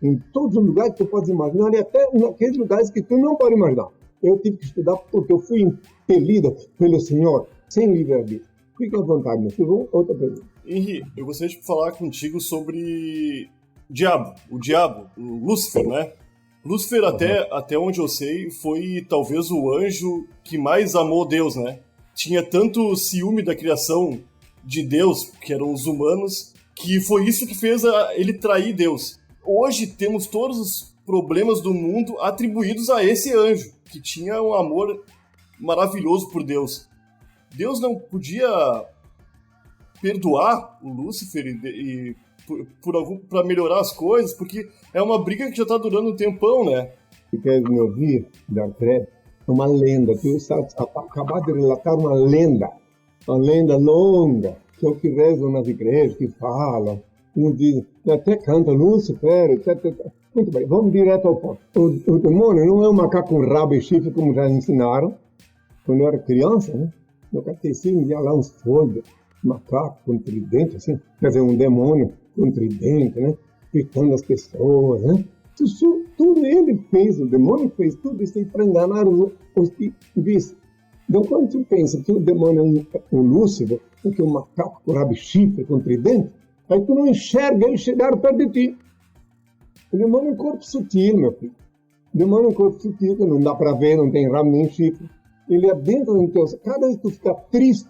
Em todos os lugares que tu pode imaginar, e até naqueles lugares que tu não pode imaginar. Eu tive que estudar porque eu fui impelido pelo Senhor, sem livre-arbítrio. Fique à vontade, meu filho. Outra pergunta. Henri, eu gostaria de falar contigo sobre o diabo, o Lúcifer, né? Lúcifer, até onde eu sei, foi talvez o anjo que mais amou Deus, né? Tinha tanto ciúme da criação de Deus, que eram os humanos, que foi isso que fez ele trair Deus. Hoje temos todos os problemas do mundo atribuídos a esse anjo, que tinha um amor maravilhoso por Deus. Deus não podia perdoar o Lúcifer para melhorar as coisas, porque é uma briga que já está durando um tempão, né? Se queres me ouvir, Darfred, é uma lenda. Tu estás acabar de relatar uma lenda longa, que é o que rezam nas igrejas, que falam, até canta Lúcifer, etc. Muito bem, vamos direto ao ponto. O demônio não é um macaco com rabo e chifre, como já ensinaram, quando eu era criança, né? No catecismo ia lá uns folhas, macaco com tridente, assim, quer dizer, um demônio com tridente, né? Pitando as pessoas, né? Tudo ele fez, o demônio fez tudo isso para enganar os que vistam. Então, quando tu pensa que o demônio é um Lúcifer, que é um macaco com rabo e chifre, com tridente, aí tu não enxerga ele chegar perto de ti. O demônio é um corpo sutil, meu filho. O demônio é um corpo sutil, que não dá para ver, não tem rabo nem chifre. Ele é dentro do teu... Cada vez que tu fica triste,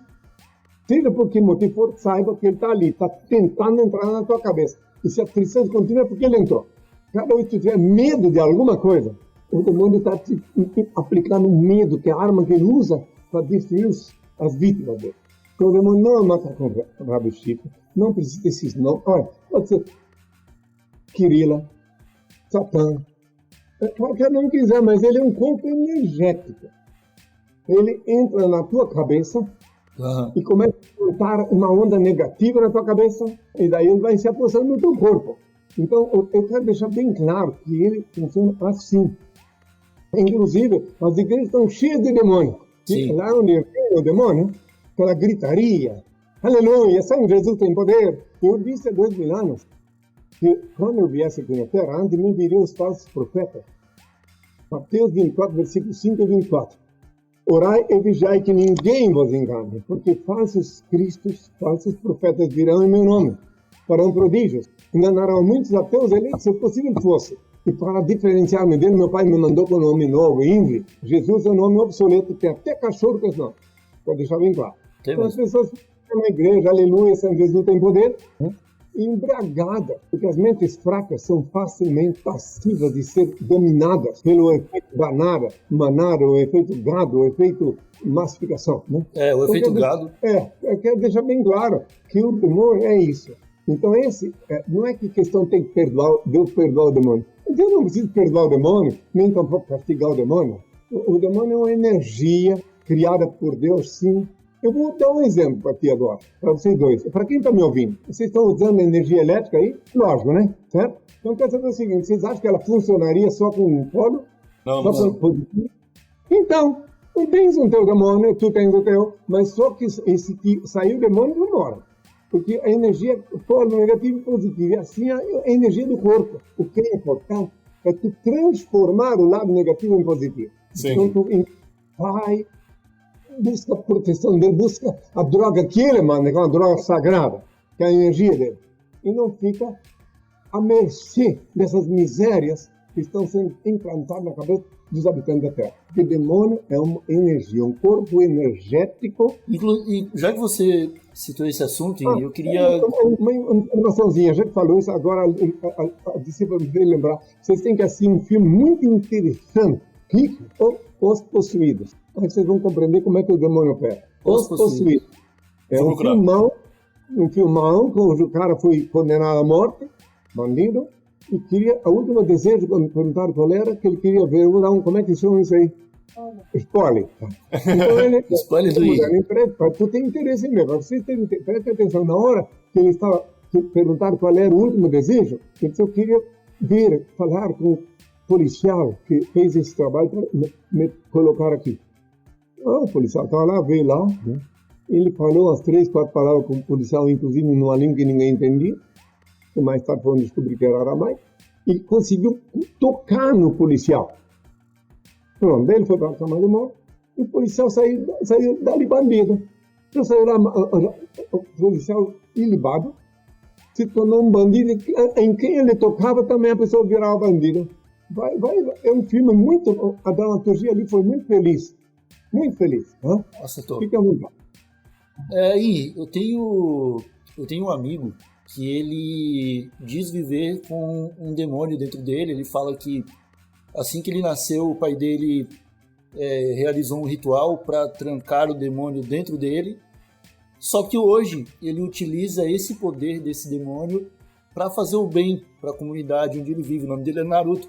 seja por que motivo for, saiba que ele está ali, está tentando entrar na tua cabeça. E se a tristeza continua, é porque ele entrou. Cada vez que tu tiver medo de alguma coisa, o demônio está te aplicando medo, que é a arma que ele usa para destruir as vítimas dele. Então o demônio não é macaco com rabo e chifre, não precisa desses nomes. Olha, pode ser Kirila, Satã, qualquer nome quiser, mas ele é um corpo energético. Ele entra na tua cabeça e começa a montar uma onda negativa na tua cabeça, e daí ele vai se apossando no teu corpo. Então, eu quero deixar bem claro que ele funciona assim. Inclusive, as igrejas estão cheias de demônios. Lá onde tem o demônio, aquela gritaria, aleluia, São Jesus tem poder. Eu disse há 2000 anos que quando eu viesse aqui na Terra, antes me viriam os falsos profetas. Mateus 24, versículos 5 e 24. Orai e vigiai que ninguém vos engane, porque falsos cristos, falsos profetas virão em meu nome, farão prodígios, enganarão muitos ateus eleitos, se possível fosse. E para diferenciar-me dele, meu pai me mandou com o nome novo, Ingrid. Jesus é um nome obsoleto, tem até cachorro com esse nome. Pode deixar bem claro. Então as pessoas ficam na igreja, aleluia, São Jesus tem poder, né? embriagada, porque as mentes fracas são facilmente passivas de ser dominadas pelo efeito manada, o efeito gado, o efeito massificação. Né? O efeito gado. Eu quero deixar bem claro que o demônio é isso. Então, não é que questão tem que Deus perdoar o demônio. Deus não precisa perdoar o demônio, nem tampouco castigar o demônio. O demônio é uma energia criada por Deus, sim. Eu vou dar um exemplo para ti agora, para vocês dois. Para quem está me ouvindo, vocês estão usando energia elétrica aí? Lógico, né? Certo? Então, quer saber o seguinte, vocês acham que ela funcionaria só com um polo? Não. Então, tu tens um teu demônio, tu tens o teu, mas só que esse que saiu o demônio não mora. Porque a energia, polo negativo e positivo, e assim a energia do corpo. O que é importante é tu transformar o lado negativo em positivo. Sim. Então, tu vai, busca a proteção dele, busca a droga que ele manda, que é uma droga sagrada, que é a energia dele. E não fica à mercê dessas misérias que estão sendo implantadas na cabeça dos habitantes da Terra. Porque demônio é uma energia, um corpo energético. E já que você citou esse assunto, eu queria... Uma informaçãozinha, já que falou isso, agora a discípula me veio lembrar. Vocês têm que assistir um filme muito interessante, Rico, Os Possuídos. Aí vocês vão compreender como é que o demônio opera. Os Possuídos. É um filmão, cujo cara foi condenado à morte, bandido, e queria, a última desejo, quando perguntaram qual era, que ele queria ver, como é que chama isso aí? Spoiler. Então ele... Spoiler do Igor. Tu tem interesse em ver, vocês prestem atenção, na hora que ele estava, perguntaram qual era o último desejo, ele disse, eu queria falar com o policial que fez esse trabalho para me colocar aqui. O policial estava lá, veio lá, né? Ele falou as 3, 4 palavras com o policial, inclusive numa língua que ninguém entendia, e mais tarde foram descobrir que era aramaico, e conseguiu tocar no policial. Pronto, ele foi para a cama de morte, e o policial saiu dali bandido. Então saiu lá, o policial ilibado, se tornou um bandido, em quem ele tocava também a pessoa virava bandida. É um filme muito, a dramaturgia ali foi muito feliz. Muito feliz. Acertou. Fica à vontade. Eu tenho um amigo que ele diz viver com um demônio dentro dele. Ele fala que assim que ele nasceu, o pai dele realizou um ritual para trancar o demônio dentro dele. Só que hoje ele utiliza esse poder desse demônio para fazer o bem para a comunidade onde ele vive. O nome dele é Naruto.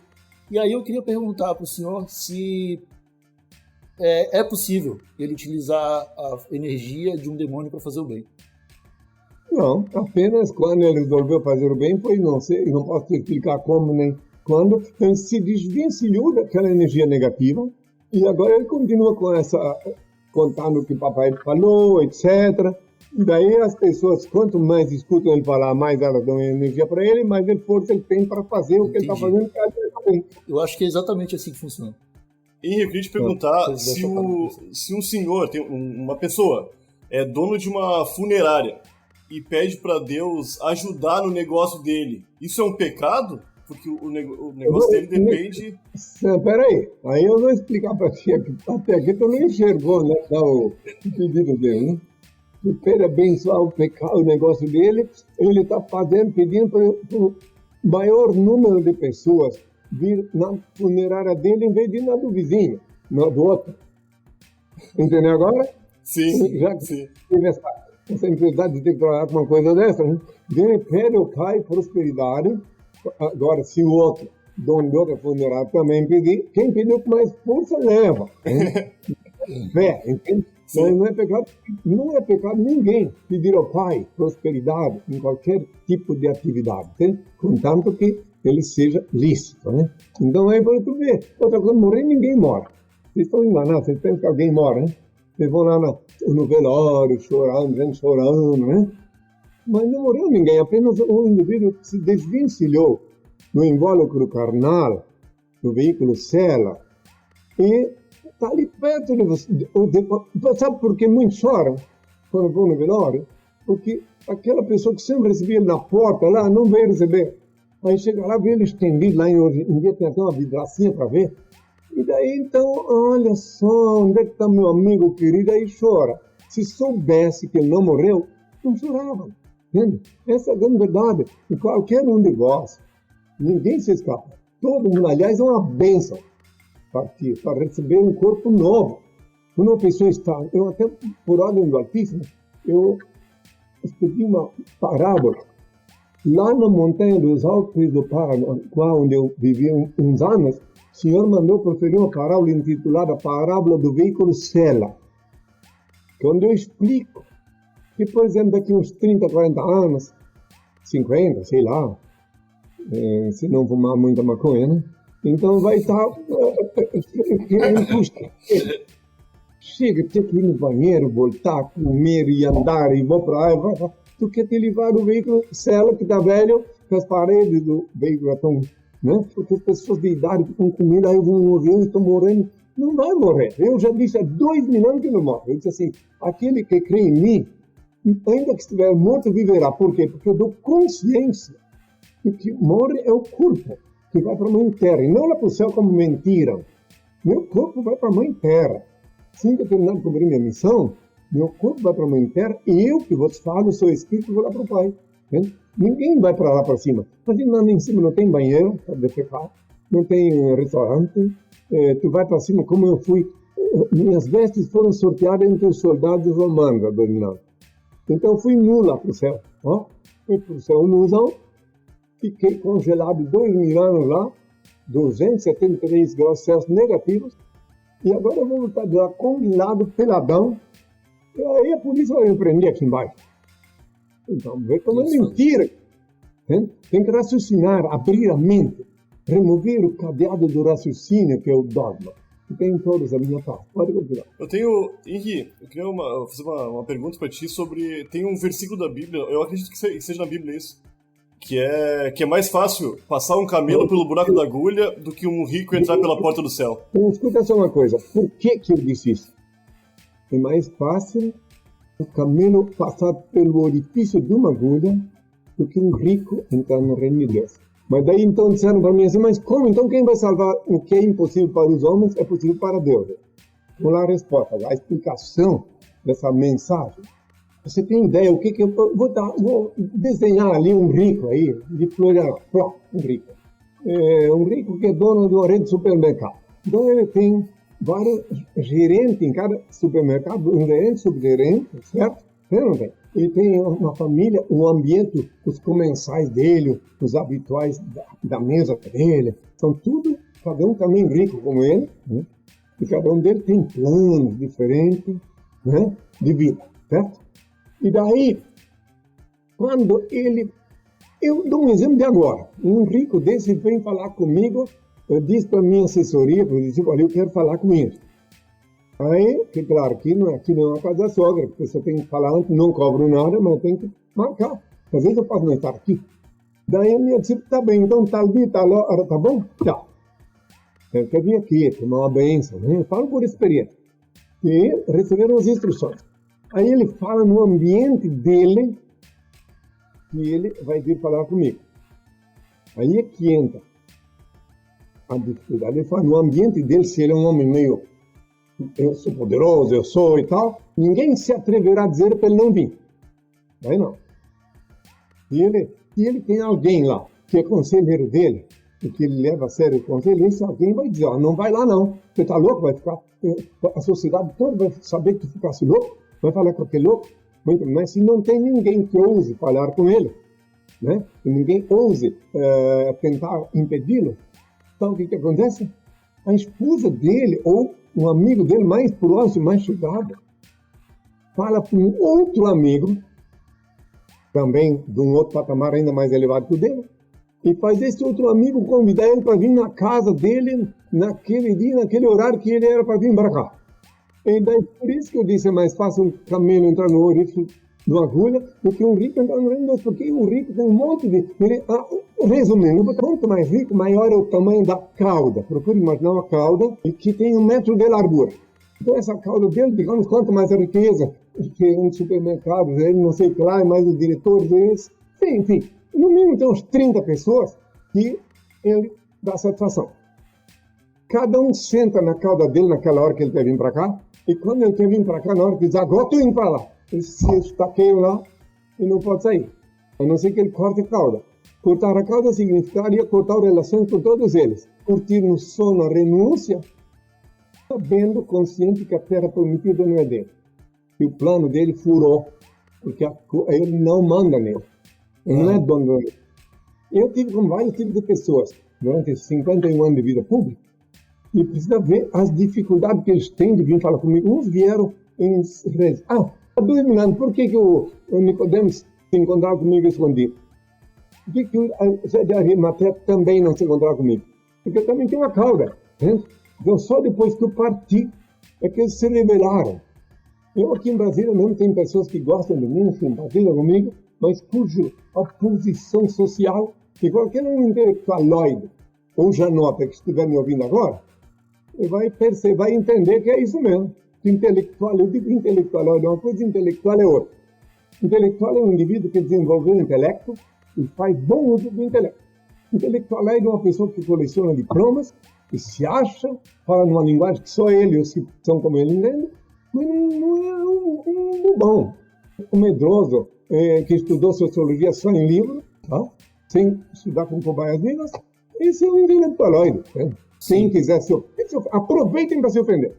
E aí eu queria perguntar para o senhor se é possível ele utilizar a energia de um demônio para fazer o bem. Não, apenas quando ele resolveu fazer o bem, foi não sei, não posso te explicar como nem quando, ele se desvencilhou daquela energia negativa e agora ele continua com contando o que o papai falou, etc. E daí as pessoas, quanto mais escutam ele falar, mais elas dão energia para ele, mais força ele tem para fazer o que ele está fazendo. Eu acho que é exatamente assim que funciona. Henrique, eu queria te perguntar se um senhor, uma pessoa, é dono de uma funerária e pede para Deus ajudar no negócio dele. Isso é um pecado? Porque o negócio dele depende... Peraí, aí eu vou explicar para ti, até aqui tu não enxergou, né, o pedido dele, né? Que para abençoar o negócio dele, ele está pedindo para o maior número de pessoas vir na funerária dele em vez de ir na do vizinho, na do outro. Entendeu agora? Sim, já sim. Tive essa impressão de ter que trabalhar com uma coisa dessa, né? Ele pede ao pai prosperidade. Agora, se o outro, dono de outra funerária, também pedir, quem pediu com mais força leva. Fé, entende? Mas não é pecado ninguém pedir ao pai prosperidade em qualquer tipo de atividade, entende? Contanto que ele seja lícito, né? Então aí para tu ver, outra coisa, morrer ninguém mora. Vocês estão enganados, vocês pensam que alguém mora, né? Vocês vão lá no velório, chorando, gente chorando, né? Mas não morreu ninguém, apenas um indivíduo que se desvencilhou no invólucro carnal, no veículo cela, e está ali perto de você. Sabe por que muitos choram quando vão no velório? Porque aquela pessoa que sempre recebia ele na porta lá, não veio receber. Aí chega lá, vê ele estendido, lá em dia tem até uma vidracinha para ver. E daí, então, olha só, onde é que está meu amigo querido? Aí chora. Se soubesse que ele não morreu, não chorava. Entende? Essa é a grande verdade. E qualquer um de vós, ninguém se escapa. Todo mundo, aliás, é uma bênção partir para receber um corpo novo. Quando uma pessoa está, eu até, por ordem do Altíssimo, eu escrevi uma parábola. Lá na montanha dos Alpes do Paraná, onde eu vivi uns anos, o Senhor mandou proferir uma parábola intitulada Parábola do Veículo Sela, onde eu explico que, por exemplo, daqui uns 30, 40 anos, 50, sei lá, se não fumar muita maconha, né? Então vai estar chega, tem que ir no banheiro, voltar, comer e andar, e vou para lá, tu quer te livrar do veículo Sela, que está velho, que as paredes do veículo estão, né? Porque as pessoas de idade que estão comendo, aí eu vou morrer, eu estou morrendo. Não vai morrer. Eu já disse há 2 mil anos que não morre. Eu disse assim, aquele que crê em mim, ainda que estiver morto, viverá. Por quê? Porque eu dou consciência de que morre é o corpo, que vai para a mãe terra, e não lá para o céu como mentira. Meu corpo vai para a mãe terra. Assim que eu terminar de cumprir minha missão, meu corpo vai para a mãe terra, e eu que vos falo, sou espírito, vou lá para o Pai. Né? Ninguém vai para lá para cima. Mas lá em cima não tem banheiro para defecar, não tem restaurante, tu vai para cima como eu fui. Minhas vestes foram sorteadas entre os soldados romanos dominando. Então eu fui nu lá para o céu. Ó. Fui para o céu nuzão, fiquei congelado 2 mil anos lá, 273 graus Celsius negativos, e agora eu vou voltar de lá congelado, peladão, e aí a polícia vai me prender aqui embaixo. Então, vê como é mentira. Tem que raciocinar, abrir a mente, remover o cadeado do raciocínio, que é o dogma. E tem todos a minha parte. Pode continuar. Henri, eu queria fazer uma pergunta para ti sobre... Tem um versículo da Bíblia, eu acredito que seja na Bíblia isso, que é mais fácil passar um camelo pelo buraco da agulha do que um rico entrar pela porta do céu. Então, escuta só uma coisa. Por que eu disse isso? É mais fácil o camelo passar pelo orifício de uma agulha do que um rico entrar no reino de Deus. Mas daí então disseram para mim assim, mas como? Então quem vai salvar o que é impossível para os homens é possível para Deus? Vou lá a resposta, a explicação dessa mensagem. Você tem ideia o que eu vou desenhar ali um rico aí, de Florianópolis, um rico. Um rico que é dono de uma rede de supermercado. Então ele tem vários gerentes em cada supermercado, um gerente, subgerente, certo? Não tem? Ele tem uma família, um ambiente, os comensais dele, os habituais da mesa dele, são tudo, cada um também rico como ele, né? E cada um deles tem planos diferentes, né, de vida, certo? E daí, quando eu dou um exemplo de agora, um rico desse vem falar comigo, eu disse para a minha assessoria, eu disse, olha, eu quero falar com ele. Aí, que claro, aqui não é uma casa da sogra, a pessoa tem que falar antes, não cobro nada, mas tem que marcar. Às vezes eu posso não estar aqui. Daí a minha discípula, tá bem, então tal dia, tal hora, tá bom? Tchau. Eu quero vir aqui, tomar uma bênção, né? Eu falo por experiência. E receberam as instruções. Aí ele fala no ambiente dele, que ele vai vir falar comigo. Aí é que entra a dificuldade. Ele fala no ambiente dele, se ele é um homem meio... Eu sou poderoso, eu sou e tal. Ninguém se atreverá a dizer para ele não vir. Daí não. E ele tem alguém lá, que é conselheiro dele, e que ele leva a sério o conselho. Esse alguém vai dizer, não vai lá não. Você está louco? Vai ficar... A sociedade toda vai saber que tu ficasse louco. Vai falar com aquele louco. Mas se não tem ninguém que ouse falar com ele, né? E ninguém ouse tentar impedi-lo, então o que acontece? A esposa dele, ou um amigo dele mais próximo, mais chegado, fala para um outro amigo, também de um outro patamar ainda mais elevado que o dele, e faz esse outro amigo convidar ele para vir na casa dele, naquele dia, naquele horário que ele era para vir para cá. E daí, por isso que eu disse, é mais fácil um camelo entrar no orifício de uma agulha do que um rico entrar no reino de Deus, porque um rico tem um monte de... Resumindo, quanto mais rico, maior é o tamanho da cauda. Procure imaginar uma cauda que tem 1 metro de largura. Então essa cauda dele, digamos, quanto mais a riqueza, que um supermercado, ele não sei o que lá, mais os diretores deles. Enfim, no mínimo tem uns 30 pessoas que ele dá satisfação. Cada um senta na cauda dele naquela hora que ele quer vir para cá, e quando ele quer vir para cá, na hora que diz, agora estou indo para lá, ele se estaqueia lá e não pode sair. a não ser que ele corte a cauda. Cortar a cauda significaria cortar relações com todos eles. Curtir no sono a renúncia, sabendo, consciente que a terra prometida não é dele. E o plano dele furou, porque ele não manda nele. Ele não é dono dele. Eu tive com vários tipos de pessoas durante 51 anos de vida pública e precisa ver as dificuldades que eles têm de vir falar comigo. Uns vieram em redes. Há 2 mil anos, por que o Nicodemos se encontrava comigo escondido? Por que o Zé de Arimateia também não se encontrava comigo? Porque eu também tenho uma cauda. Né? Então, só depois que eu parti é que eles se revelaram. Eu aqui em Brasília não tenho pessoas que gostam de mim, simpatizam comigo, mas cuja a posição social, que qualquer um intelectualoide ou janota que estiver me ouvindo agora, vai perceber, vai entender que é isso mesmo. Intelectual, eu digo intelectualoide, uma coisa intelectual é outra. Intelectual é um indivíduo que desenvolveu o intelecto e faz bom uso do intelecto. Intelectualoide é uma pessoa que coleciona diplomas, que se acha, fala numa linguagem que só ele ou os que são como ele entende, mas não é um bom. Um medroso que estudou sociologia só em livro, tá? Sem estudar com cobaias vivas, esse é um intelectualoide. Né? Quem quiser se ofender, aproveitem para se ofender.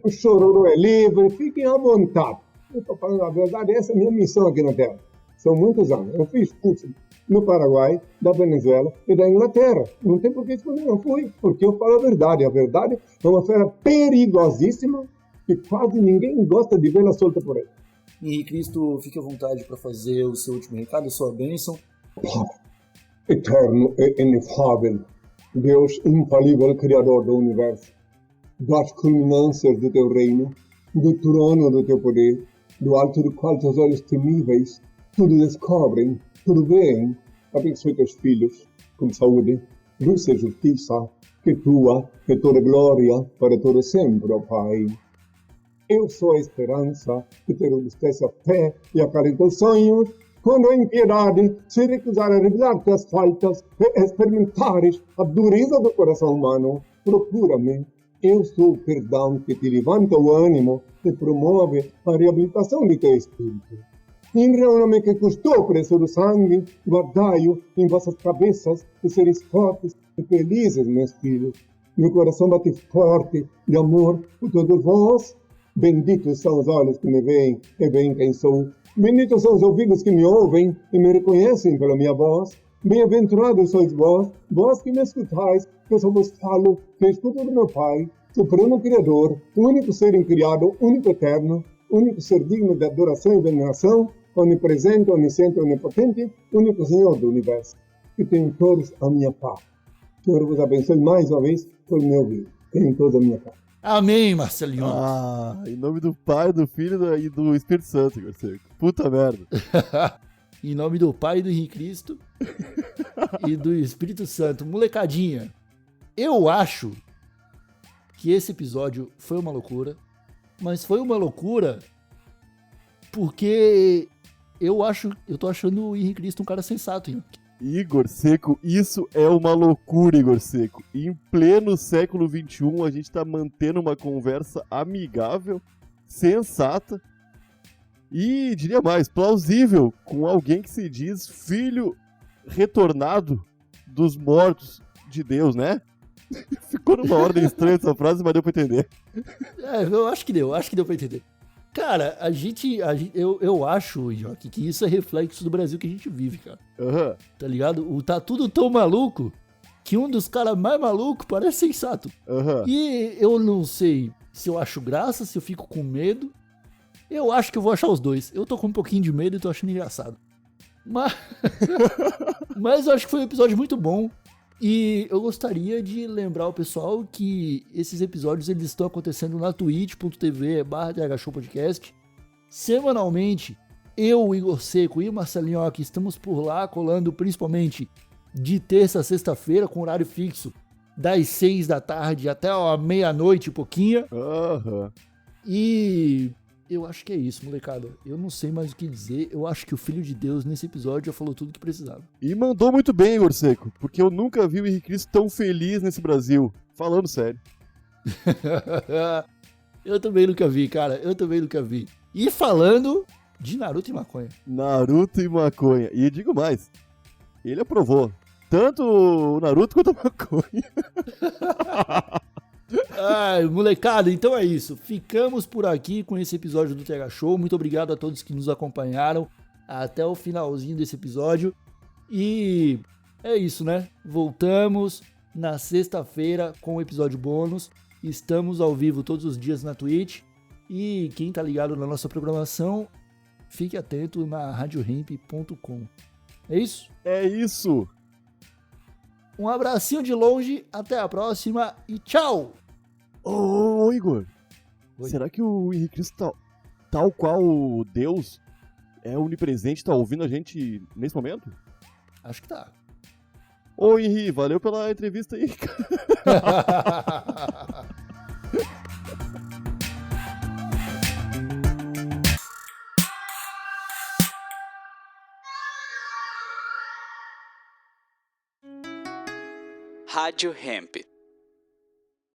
O chororô é livre, fiquem à vontade. Eu estou falando a verdade, essa é a minha missão aqui na Terra. São muitos anos. Eu fiz curso no Paraguai, da Venezuela e da Inglaterra. Não tem por que esconder, não fui. Porque eu falo a verdade. A verdade é uma fera perigosíssima que quase ninguém gosta de vê-la solta por aí. Henrique Cristo, fique à vontade para fazer o seu último recado, a sua bênção. Eterno e inefável, Deus infalível, Criador do Universo, das culminâncias do teu reino, do trono do teu poder, do alto do qual teus olhos temíveis tudo descobrem, tudo veem, abençoe teus filhos com saúde, luz e justiça, que toda glória para todo sempre, ó Pai. Eu sou a esperança que te robustece a fé e acalenta os sonhos, quando a impiedade se recusar a revelar-te as faltas e experimentares a dureza do coração humano, procura-me. Eu sou o perdão que te levanta o ânimo e promove a reabilitação de teu espírito. Inre o nome que custou o preço do sangue, guardai-o em vossas cabeças e sereis fortes e felizes, meus filhos. Meu coração bate forte de amor por todos vós. Benditos são os olhos que me veem e veem quem sou. Benditos são os ouvidos que me ouvem e me reconhecem pela minha voz. Bem-aventurados sois vós, vós que me escutais, que eu só vos falo, que escuto do meu Pai, Supremo Criador, único ser incriado, único eterno, único ser digno de adoração e veneração, onipresente, onisciente, onipotente, único Senhor do Universo. Que tenham todos a minha paz. Senhor vos abençoe mais uma vez por me ouvir. Tenham todos a minha paz. Amém, Marcelinho. Em nome do Pai, do Filho e do Espírito Santo, Garcia. Puta merda. Em nome do Pai, do Henrique Cristo e do Espírito Santo. Molecadinha, eu acho que esse episódio foi uma loucura, mas foi uma loucura porque eu tô achando o Henrique Cristo um cara sensato, hein? Igor Seco, isso é uma loucura, Igor Seco. Em pleno século XXI, a gente tá mantendo uma conversa amigável, sensata e, diria mais, plausível com alguém que se diz filho retornado dos mortos de Deus, né? Ficou numa ordem estranha essa frase, mas deu pra entender. Eu acho que deu pra entender. Cara, eu acho, Joque, que isso é reflexo do Brasil que a gente vive, cara. Uhum. Tá ligado? Tá tudo tão maluco que um dos caras mais malucos parece sensato. Uhum. E eu não sei se eu acho graça, se eu fico com medo. Eu acho que eu vou achar os dois. Eu tô com um pouquinho de medo e tô achando engraçado. Mas eu acho que foi um episódio muito bom. E eu gostaria de lembrar o pessoal que esses episódios eles estão acontecendo na twitch.tv/thshowpodcast. Semanalmente, eu, o Igor Seco e o Marcelinho aqui estamos por lá, colando principalmente de terça a sexta-feira, com horário fixo, das 6 da tarde até a meia-noite e pouquinho. Uhum. E eu acho que é isso, molecada. Eu não sei mais o que dizer. Eu acho que o Filho de Deus nesse episódio já falou tudo que precisava. E mandou muito bem, Igor Seco, porque eu nunca vi o Henrique Cristo tão feliz nesse Brasil. Falando sério. Eu também nunca vi, cara. Eu também nunca vi. E falando de Naruto e maconha. Naruto e maconha. E digo mais, ele aprovou tanto o Naruto quanto a maconha. Ai, molecada, então é isso. Ficamos por aqui com esse episódio do TH Show. Muito obrigado a todos que nos acompanharam até o finalzinho desse episódio. E é isso, né? Voltamos na sexta-feira com o episódio bônus. Estamos ao vivo todos os dias na Twitch. E quem tá ligado na nossa programação, fique atento na radiohemp.com. É isso? É isso! Um abracinho de longe, até a próxima e tchau! Ô, Igor, Oi. será que o Henrique Cristo, tal qual o Deus, é onipresente, tá ouvindo a gente nesse momento? Acho que tá. Ô, Henrique, valeu pela entrevista aí, cara. Rádio Hemp.